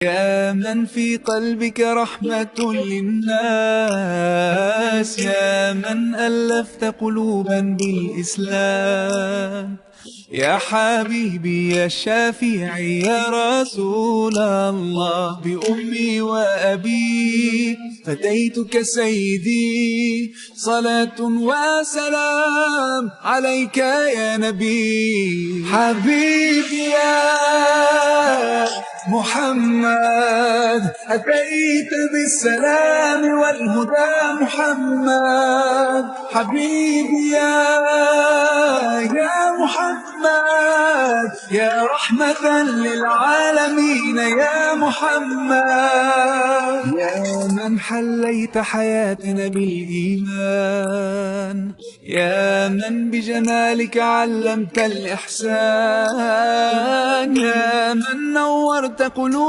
يا من في قلبك رحمة للناس، يا من ألفت قلوبا بالإسلام، يا حبيبي يا شافعي يا رسول الله، بأمي وأبي فديتك سيدي، صلاة وسلام عليك يا نبي. حبيبي يا محمد أتيت بالسلام والهدى محمد، حبيبي يا محمد، يا رحمة للعالمين يا محمد، يا من حليت حياتنا بالإيمان، يا من بجمالك علمت الإحسان، يا من نورت قلوب